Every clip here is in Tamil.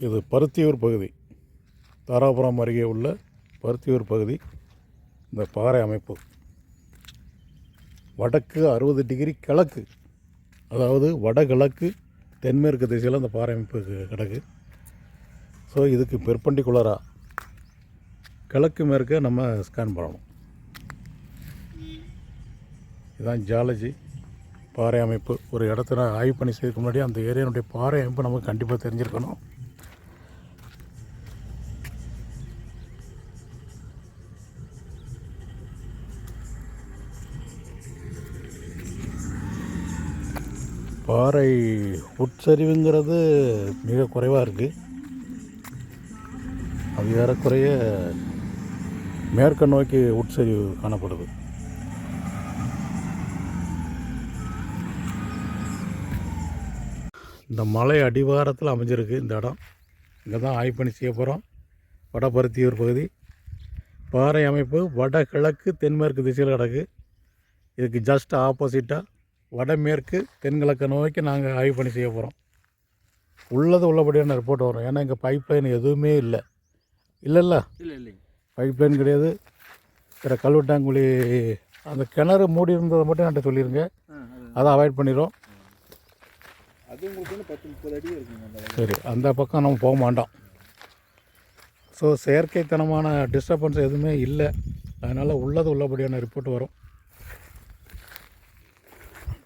இது பருத்தியூர் பகுதி, தாராபுரம் அருகே உள்ள பருத்தியூர் பகுதி. இந்த பாறை அமைப்பு வடக்கு 60 டிகிரி கிழக்கு, அதாவது வடகிழக்கு தென்மேற்கு திசையில் அந்த பாறை அமைப்பு கிடக்கு. ஸோ இதுக்கு பெர்பெண்டிகுலராக கிழக்கு மேற்க நம்ம ஸ்கேன் பண்ணணும். இதுதான் ஜியாலஜி பாறை அமைப்பு. ஒரு இடத்துல ஆய்வு பண்ணி செய்யறதுக்கு முன்னாடி அந்த ஏரியானுடைய பாறை அமைப்பு நமக்கு கண்டிப்பாக தெரிஞ்சிருக்கணும். பாறை உட்சரிவுங்கிறது மிக குறைவாக இருக்குது. அது ஏறக்குறைய மேற்க நோக்கி உட்சரிவு காணப்படுது. இந்த மலை அடிவாரத்தில் அமைஞ்சிருக்கு இந்த இடம். இங்கே தான் ஆய்வு பண்ணி செய்ய போகிறோம். வடபருத்தியூர் பகுதி பாறை அமைப்பு வடகிழக்கு தென்மேற்கு திசையில் கிடக்கு. இதுக்கு ஜஸ்ட் ஆப்போசிட்டாக வடமேற்கு தென்கிழக்கு நோக்கி நாங்கள் ஆய்வு பண்ணி செய்ய போகிறோம். உள்ளபடியான ரிப்போர்ட் வரும். ஏன்னா இங்கே பைப் லைன் எதுவுமே இல்லை. இல்லை பைப் லைன் கிடையாது. வேறு கல்வெட்டாங்குழி அந்த கிணறு மூடி இருந்ததை மட்டும் என்கிட்ட சொல்லிடுங்க, அதை அவாய்ட் பண்ணிடும். அது உங்களுக்கு 10-30 அடி இருக்குங்க. சரி, அந்த பக்கம் நம்ம போக மாட்டோம். ஸோ செயற்கைத்தனமான டிஸ்டர்பன்ஸ் எதுவுமே இல்லை. அதனால் உள்ளபடியான ரிப்போர்ட் வரும்.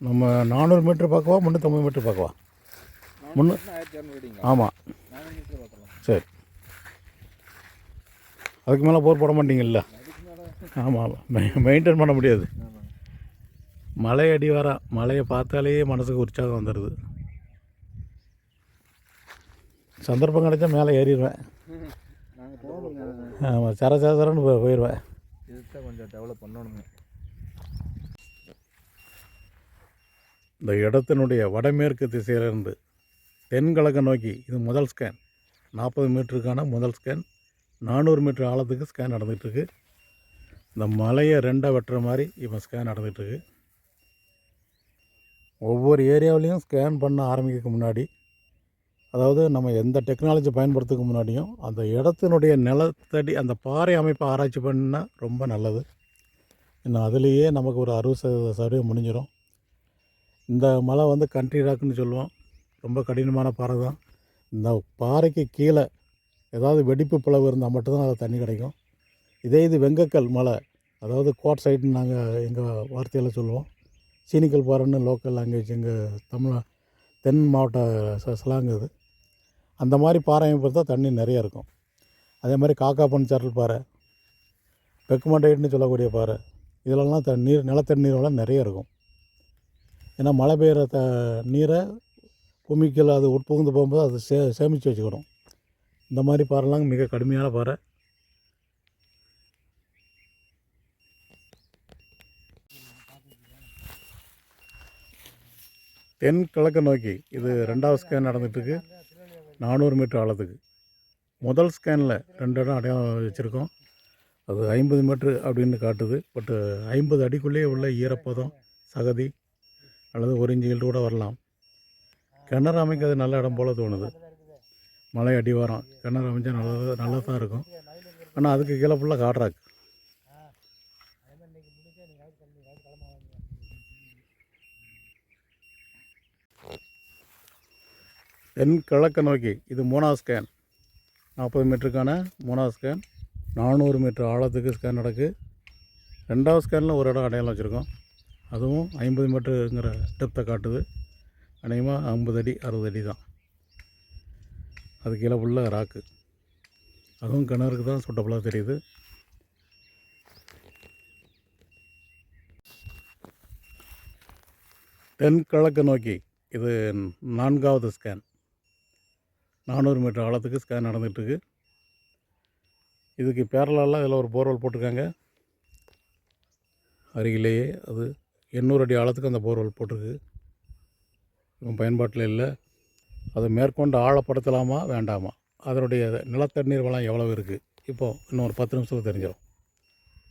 நம்ம 400 மீட்டர் பார்க்கவா 350 மீட்டர் பார்க்கவா? 1200 ஆமாம். 400 மீட்டர் பார்க்கலாம். சரி, அதுக்கு மேலே போர் போட மாட்டீங்கல்ல? ஆமாம், மெயின்டைன் பண்ண முடியாது. மலை அடிவாரம், மலையை பார்த்தாலே மனசுக்கு உற்சாகம் வந்துடுது. சந்தர்ப்பம் கிடைச்சா மேலே ஏறிடுவேன். ஆமாம், சரன்னு போயிடுவேன். இதுதான் கொஞ்சம் டெவலப் பண்ணணுங்க. இந்த இடத்தினுடைய வடமேற்கு திசையிலிருந்து தென்கிழக்கு நோக்கி இது முதல் ஸ்கேன். 40 மீட்டருக்கான முதல் ஸ்கேன். 400 மீட்டர் ஆழத்துக்கு ஸ்கேன் நடந்துகிட்ருக்கு. இந்த மலையை ரெண்டாக வெட்டுற மாதிரி இப்போ ஸ்கேன் நடந்துகிட்ருக்கு. ஒவ்வொரு ஏரியாவிலையும் ஸ்கேன் பண்ண ஆரம்பிக்கிறதுக்கு முன்னாடி, அதாவது நம்ம எந்த டெக்னாலஜி பயன்படுத்துறதுக்கு முன்னாடியும் அந்த இடத்தினுடைய நிலத்தடி அந்த பாறை அமைப்பை ஆராய்ச்சி பண்ணால் ரொம்ப நல்லது. இன்னும் அதுலேயே நமக்கு ஒரு 60% முடிஞ்சிடும். இந்த மலை கண்ட்ரி ராக்குன்னு சொல்லுவோம். ரொம்ப கடினமான பாறை தான். இந்த பாறைக்கு கீழே ஏதாவது வெடிப்பு பிளவு இருந்தால் மட்டும்தான் அதில் தண்ணி கிடைக்கும். இதே இது வெங்கக்கல் மலை, அதாவது கோட் சைடுன்னு நாங்கள் எங்கள் வார்த்தையில் சொல்லுவோம். சீனிக்கல் பாறைன்னு லோக்கல் லாங்குவேஜ் எங்கள் தென் மாவட்ட ஸ்லாங் இது. அந்த மாதிரி பாறை அமைப்பு தான் தண்ணி நிறையா இருக்கும். அதே மாதிரி காக்கா பனிச்சாரல் பாறை, பெக்குமண்டைட்னு சொல்லக்கூடிய பாறை, இதிலெல்லாம் நிலத்தடி நீரெல்லாம் நிறைய இருக்கும். ஏன்னா மழை பெய்கிற நீரை பூமிக்குள்ள அது உட்புகுந்து போகும்போது அது சேமித்து வச்சுக்கிடும். இந்த மாதிரி பாறைலாம் மிக கடுமையான பாறை. தென்கிழக்கு நோக்கி இது 2வது ஸ்கேன் நடந்துகிட்ருக்கு. 400 மீட்டர் ஆழத்துக்கு. முதல் ஸ்கேனில் 2 இடம் அடையாளம் வச்சுருக்கோம். அது 50 மீட்ரு அப்படின்னு காட்டுது. பட்டு 50 அடிக்குள்ளேயே உள்ள ஈரப்பதம், சகதி அல்லது 1 இன்ச்சு கூட வரலாம். கிணறு அமைக்கிறது நல்ல இடம் போல் தோணுது. மலை அடிவாரம் கிணறு அமைச்சா நல்லா தான் இருக்கும். ஆனால் அதுக்கு கீழே ஃபுல்லாக காட்ராக். தென்கிழக்கு நோக்கி இது 3வது ஸ்கேன். 40 மீட்டருக்கான 3வது ஸ்கேன். 400 மீட்டர் ஆழத்துக்கு ஸ்கேன் நடக்கு. 2வது ஸ்கேனில் ஒரு இடம் அடையாளம் வச்சுருக்கோம். அதுவும் 50 மீட்டருங்கிற டெப்த்தை காட்டுது. அநேகமாக 50 அடி 60 அடி தான். அது கீழே ஃபுல்லாக ராக்கு. அதுவும் கிணறுக்கு தான் சுட்டப்பலாக தெரியுது. தென்கிழக்கு நோக்கி இது 4வது ஸ்கேன். 400 மீட்டர் ஆழத்துக்கு ஸ்கேன் நடந்துகிட்ருக்கு. இதுக்கு பேரலாக இதில் ஒரு போர்வெல் போட்டிருக்காங்க. அருகிலேயே அது 800 அடி ஆழத்துக்கு அந்த போர்வெல் போட்டிருக்கு. இப்போ பயன்பாட்டில் இல்லை. அதை மேற்கொண்டு ஆழப்படுத்தலாமா வேண்டாமா, அதனுடைய நிலத்தண்ணீர் வளம் எவ்வளோ இருக்குது, இப்போது இன்னும் ஒரு 10 நிமிஷத்தில் தெரிஞ்சிடும்.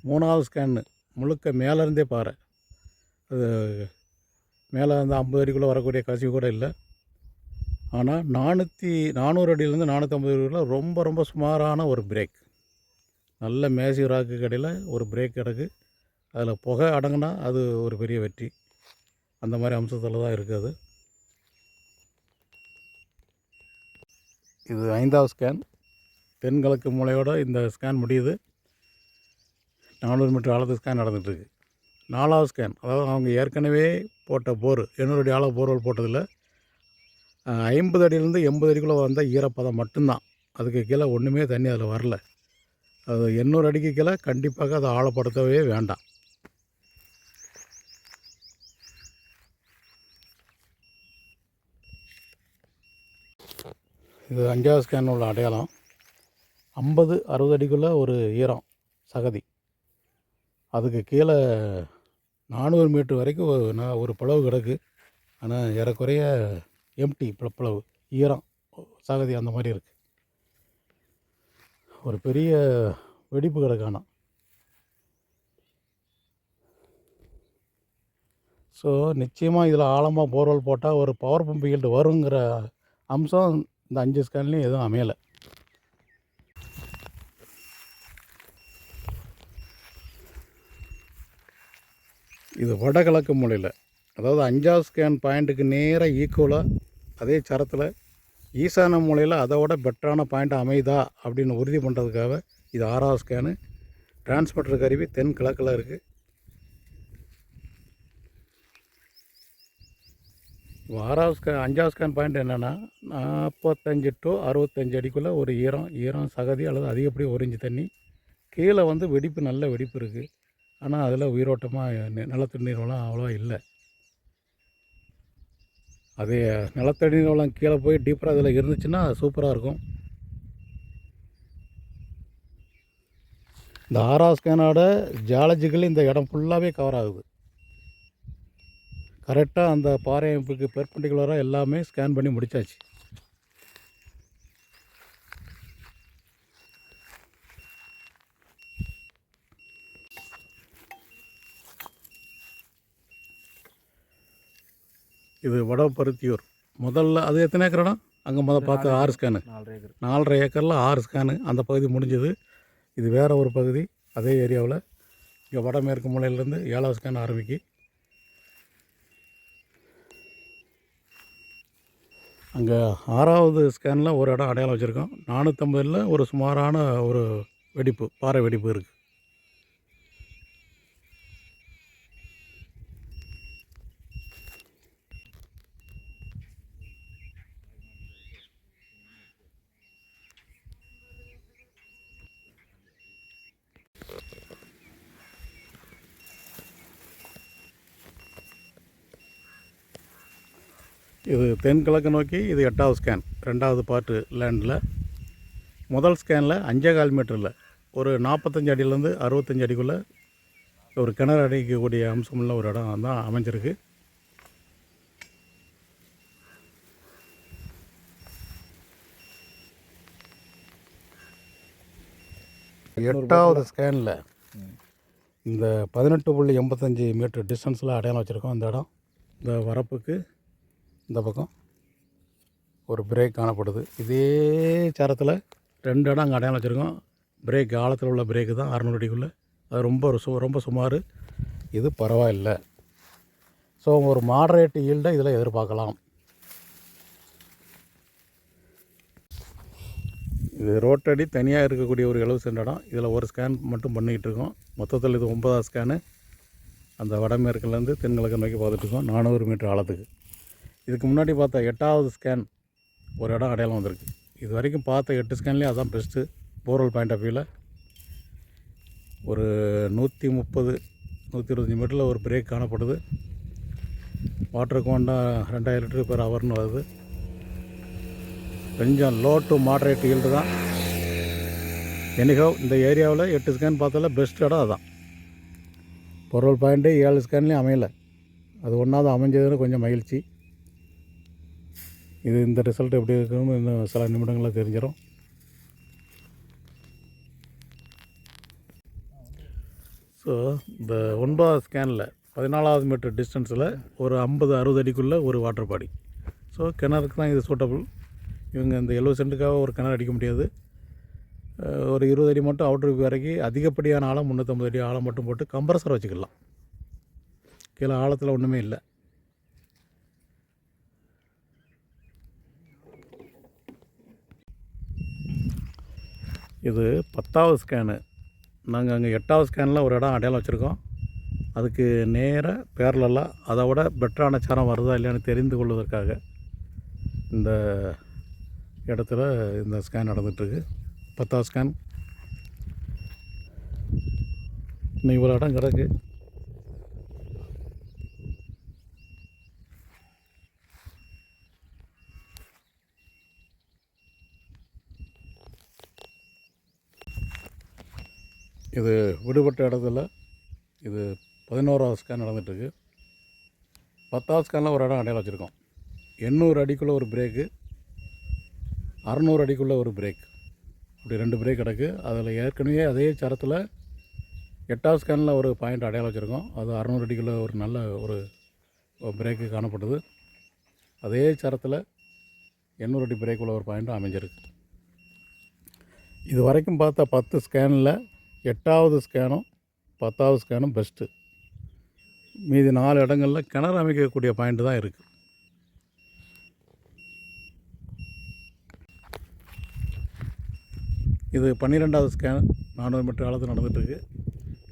3வது ஸ்கேன்னு முழுக்க மேலேருந்தே பாறை. அது மேலே வந்து 50 அடிக்குள்ளே வரக்கூடிய கசிவு கூட இல்லை. ஆனால் 400 அடியிலேருந்து 450 அடியில் ரொம்ப ரொம்ப சுமாரான ஒரு பிரேக். நல்ல மேசிவ் ராக்கு கடையில் ஒரு பிரேக் கிடக்கு. அதில் புகை அடங்குனா அது ஒரு பெரிய வெற்றி. அந்த மாதிரி அம்சத்தில் தான் இருக்குது அது. இது 5வது ஸ்கேன். தென்கிழக்கு மூலையோட இந்த ஸ்கேன் முடியுது. 400 மீட்டர் ஆழத்து ஸ்கேன் நடந்துகிட்ருக்கு. 4வது ஸ்கேன், அதாவது அவங்க ஏற்கனவே போட்ட போர் 800 அடி ஆழ போர்வெல் போட்டதில் 50 அடியிலேருந்து 80 அடிக்குள்ளே வந்த ஈரப்பதம் மட்டும்தான். அதுக்கு கீழே ஒன்றுமே தண்ணி அதில் வரல. அது 800 அடிக்கு கீழே கண்டிப்பாக அதை ஆழப்படுத்தவே வேண்டாம். இது 5வது ஸ்கேன் உள்ள அடையாளம். 50-60 அடிக்குள்ளே ஒரு ஈரம் சகதி. அதுக்கு கீழே 400 மீட்டர் வரைக்கும் ஒரு பிளவு கிடக்கு. ஆனால் ஏறக்குறைய எம்டி பிளவு, ஈரம் சகதி அந்த மாதிரி இருக்குது. ஒரு பெரிய வெடிப்பு கிடக்கானா. ஸோ நிச்சயமாக இதில் ஆழமாக போர்வெல் போட்டால் ஒரு பவர் பம்ப் ஈல்டு வருங்கிற அம்சம் இந்த 5 ஸ்கேன்லேயும் எதுவும் அமையலை. இது வடகிழக்கு மூலையில், அதாவது 5வது ஸ்கேன் பாயிண்ட்டுக்கு நேராக ஈக்குவலாக அதே சரத்தில் ஈசான மூலையில் அதை விட பெட்டரான பாயிண்ட் அமைதா அப்படின்னு உறுதி பண்ணுறதுக்காக இது 6வது ஸ்கேனு. டிரான்ஸ்மிட்டர் கருவி தென் கிழக்கில் இருக்குது. 5வது ஸ்கேன் பாயிண்ட் என்னென்னா 45 to 65 அடிக்குள்ளே ஒரு ஈரம் சகதி அல்லது அதிகப்படி 1 இன்ச்சு தண்ணி. கீழே வந்து வெடிப்பு, நல்ல வெடிப்பு இருக்குது. ஆனால் அதில் உயிரோட்டமாக நிலத்தடி நீர் வளம் அவ்வளோவா இல்லை. அதே நிலத்தடி நீர் வளம் கீழே போய் டீப்பராக அதில் இருந்துச்சுன்னா சூப்பராக இருக்கும். இந்த 6வது ஸ்கேனோட ஜியாலஜிக்கலி இந்த இடம் ஃபுல்லாகவே கவர் ஆகுது. கரெக்டாக அந்த பாறை அமைப்புக்கு பெர்பெண்டிகுலராக எல்லாமே ஸ்கேன் பண்ணி முடித்தாச்சு. இது வடபருத்தியூர். முதல்ல அது எத்தனை ஏக்கர் இடம்? அங்கே பார்த்து 6 ஸ்கேனு, 4.5 ஏக்கரில் 6 ஸ்கேனு. அந்த பகுதி முடிஞ்சது. இது வேறு ஒரு பகுதி அதே ஏரியாவில். இங்கே வடமேற்கு மூலையிலேருந்து 7வது ஸ்கேன் ஆரம்பிக்கு. அங்கே 6வது ஸ்கேனில் ஒரு இடம் அடையாளம் வச்சுருக்கோம். 450 ஒரு சுமாரான ஒரு வெடிப்பு, பாறை வெடிப்பு இருக்குது. இது தென்கிழக்கு நோக்கி. இது 8வது ஸ்கேன், 2வது பார்ட்டு லேண்டில். முதல் ஸ்கேனில் 5.25 மீட்டரில் ஒரு 45 அடியிலேருந்து 65 அடிக்குள்ளே ஒரு கிணறு அடைக்கக்கூடிய அம்சமுள்ள ஒரு இடம் தான் அமைஞ்சிருக்கு. எட்டாவது ஸ்கேனில் இந்த 18.85 மீட்டர் டிஸ்டன்ஸில் அடையாளம் வச்சுருக்கோம். இந்த இடம், இந்த வரப்புக்கு இந்த பக்கம் ஒரு பிரேக் காணப்படுது. இதே சரத்தில் 2 இடம் அங்கே அடையாளம் வச்சுருக்கோம். பிரேக் ஆழத்தில் உள்ள பிரேக்கு தான் 600 அடிக்குள்ளே. அது ரொம்ப சுமார். இது பரவாயில்லை. ஸோ ஒரு மாடரேட் ஈல்டை இதில் எதிர்பார்க்கலாம். இது ரோட்டடி தனியாக இருக்கக்கூடிய ஒரு 70 சென்ட் இடம். இதில் ஒரு ஸ்கேன் மட்டும் பண்ணிக்கிட்டு இருக்கோம். மொத்தத்தில் இது 9வது ஸ்கேனு. அந்த வடமேற்குலேருந்து தென்கிழக்கு நோக்கி பார்த்துட்ருக்கோம் 400 மீட்டர் ஆழத்துக்கு. இதுக்கு முன்னாடி பார்த்த 8வது ஸ்கேன் ஒரு இடம் அடையாளம் வந்திருக்கு. இது வரைக்கும் பார்த்த 8 ஸ்கேன்லேயும் அதுதான் பெஸ்ட்டு போர்வெல் பாயிண்ட் ஆஃப் வியூவில். ஒரு 130-125 மீட்டரில் ஒரு பிரேக் காணப்படுது. வாட்டர் குவாண்டா 2000 லிட்டர் பெர் ஹவர்னு வருது. கொஞ்சம் லோ டு மாடரேட் ஈல்டு தான். எனிஹவ் இந்த ஏரியாவில் 8 ஸ்கேன் பார்த்ததில் பெஸ்ட் இடம் அதுதான். Borewell point 7 ஸ்கேன்லேயும் அமையலை. அது ஒன்றாவது அமைஞ்சதுன்னு கொஞ்சம் மகிழ்ச்சி. இது இந்த ரிசல்ட் எப்படி இருக்குன்னு இன்னும் சில நிமிடங்களில் தெரிஞ்சிடும். ஸோ இந்த 9வது ஸ்கேனில் 14வது மீட்டர் டிஸ்டன்ஸில் ஒரு 50-60 அடிக்குள்ளே ஒரு வாட்டர் பாடி. ஸோ கிணறுக்கு தான் இது சூட்டபுள். இவங்க இந்த 70 சென்ட்டுக்காக ஒரு கிணறு அடிக்க முடியாது. ஒரு 20 அடி மட்டும் அவுட்ரு வரைக்கி அதிகப்படியான ஆழம் 350 அடி ஆழம் மட்டும் போட்டு கம்ப்ரஸர் வச்சுக்கலாம். கீழே ஆழத்தில் ஒன்றுமே இல்லை. இது 10வது ஸ்கேனு. நாங்கள் அங்கே 8வது ஸ்கேனில் ஒரு இடம் அடையாளம் வச்சுருக்கோம். அதுக்கு நேராக பேரலெல்லாம் அதை விட பெட்டரான சாரம் வருதா இல்லையான்னு தெரிந்து கொள்வதற்காக இந்த இடத்துல இந்த ஸ்கேன் நடந்துகிட்ருக்கு. 10வது ஸ்கேன். இன்னும் இவ்வளோ இடம் கிடக்கு. இது விடுபட்ட இடத்துல இது 11வது ஸ்கேன் நடந்துகிட்ருக்கு. 10வது ஸ்கேனில் ஒரு இடம் அடையாளம் வச்சுருக்கோம். 800 அடிக்குள்ளே ஒரு பிரேக்கு, 600 அடிக்குள்ளே ஒரு பிரேக், இப்படி 2 பிரேக் கிடக்கு. அதில் ஏற்கனவே அதே சரத்தில் 8வது ஸ்கேனில் ஒரு பாயிண்ட் அடையாளம் வச்சுருக்கோம். அது 600 அடிக்குள்ளே ஒரு நல்ல ஒரு பிரேக்கு காணப்படுது. அதே சரத்தில் 800 அடி பிரேக் உள்ள ஒரு பாயிண்ட்டும் அமைஞ்சிருக்கு. இது வரைக்கும் பார்த்த 10 ஸ்கேனில் 8வது ஸ்கேனும் 10வது ஸ்கேனும் பெஸ்ட்டு. மீதி 4 இடங்களில் கிணறு அமைக்கக்கூடிய பாயிண்ட்டு தான் இருக்குது. இது 12வது ஸ்கேன். 400 மீட்டர் ஆழத்தில் நடந்துகிட்ருக்கு.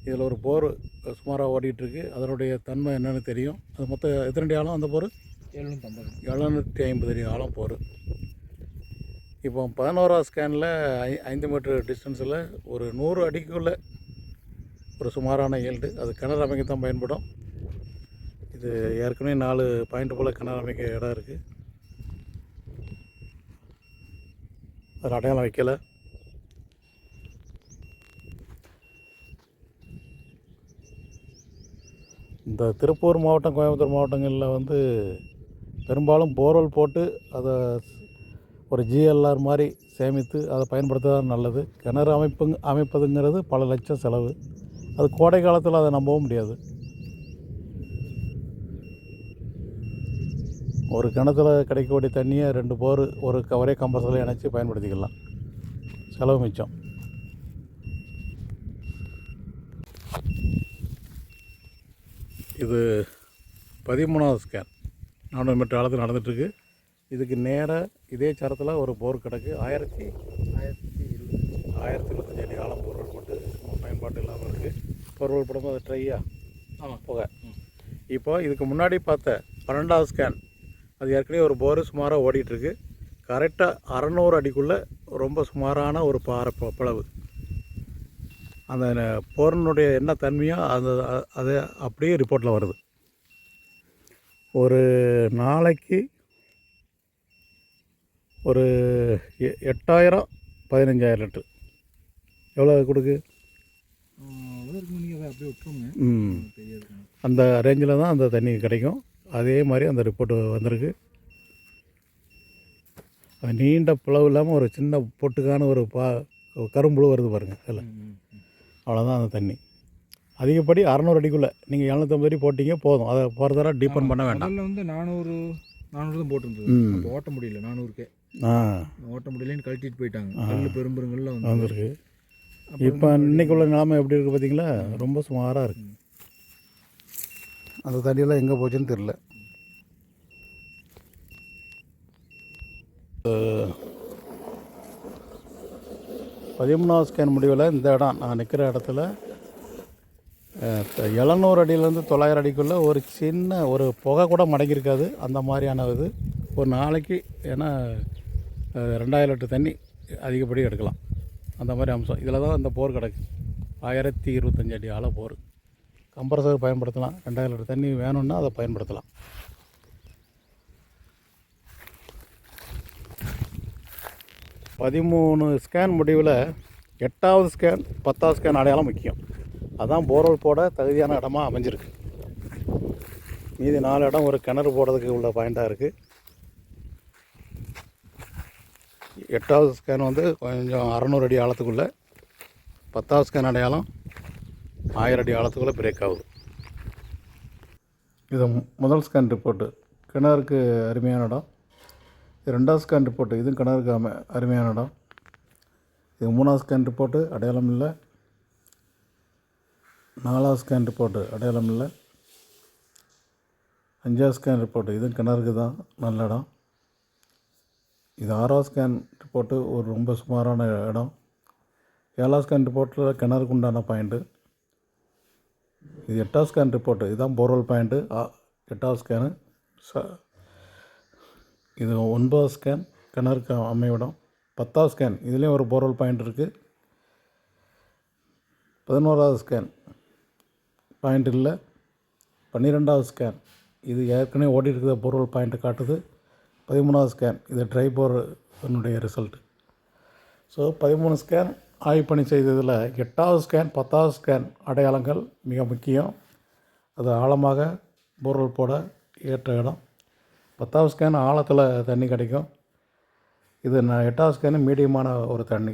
இதில் ஒரு போர் சுமாராக ஓடிட்டுருக்கு. அதனுடைய தன்மை என்னென்னு தெரியும். அது மொத்தம் எத்தனை அடி ஆழம் அந்த போர்? 750 அடி ஆழம் போர். இப்போ 11வது ஸ்கேனில் 5 மீட்டர் டிஸ்டன்ஸில் ஒரு 100 அடிக்குள்ளே ஒரு சுமாரான ஈல்டு. அது கிணறு அமைக்க தான் பயன்படும். இது ஏற்கனவே 4 பாயிண்ட் போல் கிணறு அமைக்க இடம் இருக்குது. அதில் அடையாளம் வைக்கலை. இந்த திருப்பூர் மாவட்டம், கோயம்புத்தூர் மாவட்டங்களில் வந்து பெரும்பாலும் போர்வெல் போட்டு அதை ஒரு ஜிஎல்ஆர் மாதிரி சேமித்து அதை பயன்படுத்துறது நல்லது. கிணறு அமைப்பதுங்கிறது பல லட்சம் செலவு. அது கோடை காலத்தில் அதை நம்பவும் முடியாது. ஒரு கிணத்துல கிடைக்கக்கூடிய தண்ணியை 2 போர் ஒரு ஒரே கம்பஸில் இணைச்சி பயன்படுத்திக்கலாம். செலவு மிச்சம். இது 13வது ஸ்கேன். 400 மீட்டர் ஆழத்தில் நடந்துகிட்ருக்கு. இதுக்கு நேராக இதே சரத்தில் ஒரு போர் கிடக்கு. 1025 அடி ஆழம் போர்வெல் போட்டு பயன்பாட்டு இல்லாமல் இருக்குது. போர்வெல் போடும்போது அது ட்ரையாக புகை. இப்போ இதுக்கு முன்னாடி பார்த்த 12வது ஸ்கேன், அது ஏற்கனவே ஒரு போர் சுமாராக ஓடிட்டுருக்கு. கரெக்டாக 600 அடிக்குள்ளே ரொம்ப சுமாரான ஒரு பாறை பிளவு. அந்த போரினுடைய என்ன தன்மையோ அது அப்படியே ரிப்போர்ட்டில் வருது. ஒரு நாளைக்கு ஒரு 8000 15,000 லிட்டர் எவ்வளோ கொடுக்கு? அந்த ரேஞ்சில் தான் அந்த தண்ணி கிடைக்கும். அதே மாதிரி அந்த ரிப்போர்ட்டு வந்திருக்கு. அது நீண்ட பிளவு இல்லாமல் ஒரு சின்ன பொட்டுக்கான ஒரு கரும்புழு வருது பாருங்கள். அதில் அவ்வளோதான் அந்த தண்ணி. அதிகப்படி 600 அடிக்குள்ளே நீங்கள் 750 அடி போட்டிங்க போதும். அதை ஃபர்தராக டீப்பன் பண்ண வேண்டாம். அதில் வந்து 400 தான் போட்டிருந்தது. ஓட்ட முடியல 400க்கே. ஓட்ட முடியலன்னு கழட்டிட்டு போயிட்டாங்க. கல் பெரும்பெருங்கள்லாம் வந்துருக்கு. இப்போ இன்றைக்குள்ள நிலைமை எப்படி இருக்குது பார்த்தீங்களா? ரொம்ப சுமாராக இருக்குது. அந்த தண்ணியெல்லாம் எங்கே போச்சுன்னு தெரில. பதிமூணாவது ஸ்கேன் முடிவில் இந்த இடம் நான் நிற்கிற இடத்துல 700 அடியிலேருந்து 900 அடிக்குள்ளே ஒரு சின்ன ஒரு புகை கூட மடங்கியிருக்காது. அந்த மாதிரியான இது ஒரு நாளைக்கு ஏன்னா 2000 லிட்டர் தண்ணி அதிகப்படி எடுக்கலாம். அந்த மாதிரி அம்சம் இதில் தான் இந்த போர் கிடக்கு. 1025 அடி ஆழ போர். கம்ப்ரஸர் பயன்படுத்தலாம். 2000 லிட்டர் தண்ணி வேணும்னா அதை பயன்படுத்தலாம். பதிமூணு ஸ்கேன் முடிவில் 8வது ஸ்கேன் 10வது ஸ்கேன் அடையாளம் முக்கியம். அதான் போர்வெல் போட தகுதியான இடமா அமைஞ்சிருக்கு. மீதி 4 இடம் ஒரு கிணறு போடுறதுக்கு உள்ள பாயிண்ட்டாக இருக்குது. 8வது ஸ்கேன் வந்து கொஞ்சம் 600 அடி ஆழத்துக்குள்ளே, 10வது ஸ்கேன் அடையாளம் 1000 அடி ஆழத்துக்குள்ளே பிரேக் ஆகுது. இது முதல் ஸ்கேன் ரிப்போர்ட்டு. கிணறுக்கு அருமையான இடம். இது 2வது ஸ்கேன் ரிப்போர்ட்டு. இதுவும் கிணறுக்கு அருமையான இடம். இது 3வது ஸ்கேன் ரிப்போர்ட்டு, அடையாளம் இல்லை. 4வது ஸ்கேன் ரிப்போர்ட்டு, அடையாளம் இல்லை. 5வது ஸ்கேன் ரிப்போர்ட்டு, இதுவும் கிணறுக்கு தான், நல்ல இடம். இது 6வது ஸ்கேன் ரிப்போர்ட்டு, ஒரு ரொம்ப சுமாரான இடம். 7வது ஸ்கேன் ரிப்போர்ட்டில் கிணறுக்கு உண்டான பாயிண்ட்டு. இது 8வது ஸ்கேன் ரிப்போர்ட்டு, இதுதான் போர்வெல் பாயிண்ட்டு. 8வது ஸ்கேனு. இது 9வது ஸ்கேன், கிணறுக்கு அமைவிடம். 10வது ஸ்கேன், இதுலேயும் ஒரு போர்வெல் பாயிண்ட் இருக்குது. 11வது ஸ்கேன், பாயிண்ட் இல்லை. 12வது ஸ்கேன், இது ஏற்கனவே ஓடி இருக்கிற போர்வெல் பாயிண்ட்டை காட்டுது. 13வது ஸ்கேன், இது ட்ரை போர்னுடைய ரிசல்ட். ஸோ 13 ஸ்கேன் ஆய்வு பணி செய்ததில் 8வது ஸ்கேன் 10வது ஸ்கேன் அடையாளங்கள் மிக முக்கியம். அது ஆழமாக போர்வெல் போட ஏற்ற இடம். 10வது ஸ்கேன் ஆழத்தில் தண்ணி கிடைக்கும். இது 8வது ஸ்கேனு மீடியமான ஒரு தண்ணி.